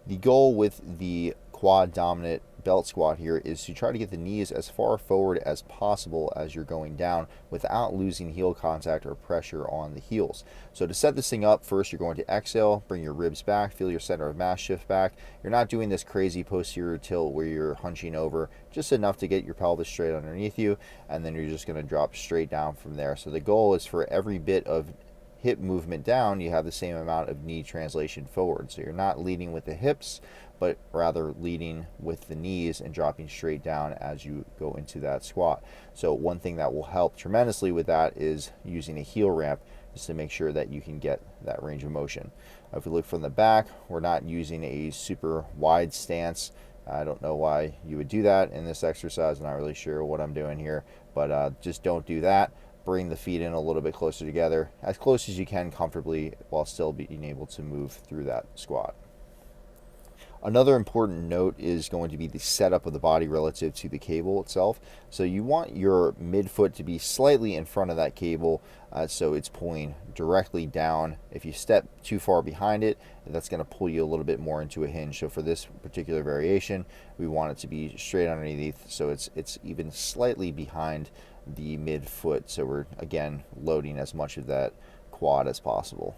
The goal with the quad dominant belt squat here is to try to get the knees as far forward as possible as you're going down without losing heel contact or pressure on the heels. So to set this thing up, first you're going to exhale, bring your ribs back, feel your center of mass shift back. You're not doing this crazy posterior tilt where you're hunching over, just enough to get your pelvis straight underneath you, and then you're just going to drop straight down from there. So the goal is for every bit of hip movement down, you have the same amount of knee translation forward. So you're not leading with the hips, but rather leading with the knees and dropping straight down as you go into that squat. So one thing that will help tremendously with that is using a heel ramp, just to make sure that you can get that range of motion. If we look from the back, we're not using a super wide stance. I don't know why you would do that in this exercise. I'm not really sure what I'm doing here, but just don't do that. Bring the feet in a little bit closer together, as close as you can comfortably, while still being able to move through that squat. Another important note is going to be the setup of the body relative to the cable itself. So you want your midfoot to be slightly in front of that cable, so it's pulling directly down. If you step too far behind it, that's going to pull you a little bit more into a hinge. So for this particular variation, we want it to be straight underneath, so it's even slightly behind the midfoot. So we're again loading as much of that quad as possible.